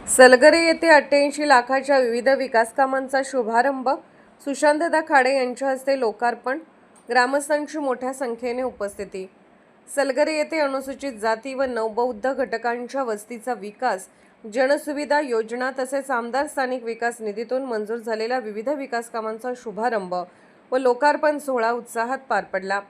सलगरे येथे 88 लाखाच्या विविध विकास कामांचा शुभारंभ, सुशांतदा खाडे यांच्या हस्ते लोकार्पण, ग्रामस्थांची मोठ्या संख्येने उपस्थिती। सलगरे येथे अनुसूचित जाती व नवबौद्ध घटकांच्या वस्तीचा विकास, जनसुविधा योजना तसेच आमदार स्थानिक विकास निधीतून मंजूर झालेल्या विविध विकास कामांचा शुभारंभ व लोकार्पण सोहळा उत्साहात पार पडला।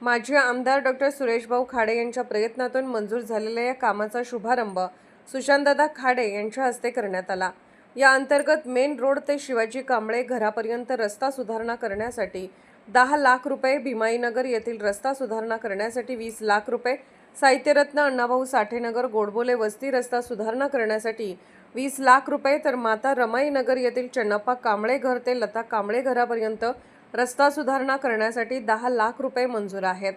माजी आमदार डॉ. सुरेशभाऊ खाडे यांच्या प्रयत्नातून मंजूर झालेल्या या कामाचा शुभारंभ सुशांतदा खाडे यांच्या हस्ते करण्यात आला। या अंतर्गत मेन रोड ते शिवाजी कांबळे घरापर्यंत रस्ता सुधारणा करण्यासाठी 10 लाख रुपये, भीमाईनगर येथील रस्ता सुधारणा करण्यासाठी 20 लाख रुपये, साहित्यरत्न अण्णाभाऊ साठे नगर गोडबोले वस्ती रस्ता सुधारणा करण्यासाठी 20 लाख रुपये, तर माता रमाई नगर येथील चन्नप्पा कांबळे घर ते लता कांबळे घरापर्यंत रस्ता सुधारणा करण्यासाठी 10 लाख रुपये मंजूर आहेत।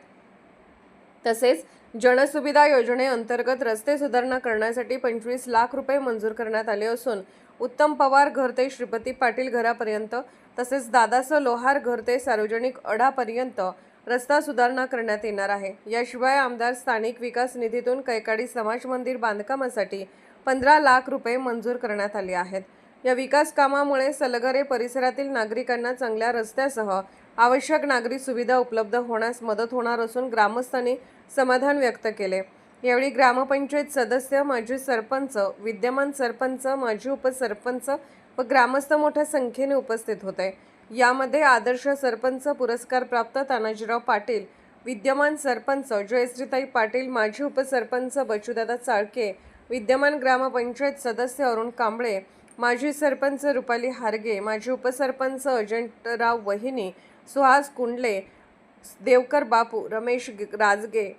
तसेच जनसुविधा योजनेअंतर्गत रस्ते सुधारणा करण्यासाठी 25 लाख रुपये मंजूर करण्यात आले असून उत्तम पवार घर ते श्रीपती पाटील घरापर्यंत तसेच दादासो लोहार घर ते सार्वजनिक अडापर्यंत रस्ता सुधारणा करण्यात येणार आहे। याशिवाय आमदार स्थानिक विकास निधीतून कैकाडी समाज मंदिर बांधकामासाठी 15 लाख रुपये मंजूर करण्यात आले आहेत। या विकास कामामुळे सलगरे परिसरातील नागरिकांना चांगल्या रस्त्यासह आवश्यक नागरी सुविधा उपलब्ध होण्यास मदत होणार असून ग्रामस्थांनी समाधान व्यक्त केले। यावेळी ग्रामपंचायत सदस्य, माजी सरपंच, विद्यमान सरपंच, माजी उपसरपंच व ग्रामस्थ मोठ्या संख्येने उपस्थित होते। यामध्ये आदर्श सरपंच पुरस्कार प्राप्त तानाजीराव पाटील, विद्यमान सरपंच जयश्रीताई पाटील, माजी उपसरपंच बचूदादा चाळके, विद्यमान ग्रामपंचायत सदस्य अरुण कांबळे, माजी सरपंच रुपाली हारगे, माजी उपसरपंच अजंतराव वहिनी, सुहास कुंडले, देवकर बापू, रमेश राजगे,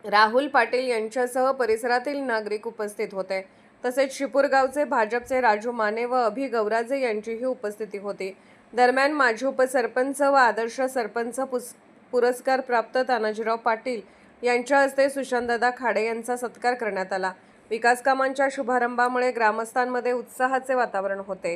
राहुल पाटील यांच्यासह परिसरातील नागरिक उपस्थित होते। तसेच शिपूर गावचे भाजपचे राजू माने व अभि गौराजे यांचीही उपस्थिती होती। दरम्यान माजी उपसरपंच व आदर्श सरपंच पुरस्कार प्राप्त तानाजीराव पाटील यांच्या हस्ते सुशांतदा खाडे यांचा सत्कार करण्यात आला। विकास कामांच्या शुभारंभामुळे ग्रामस्थांमध्ये उत्साहाचे वातावरण होते।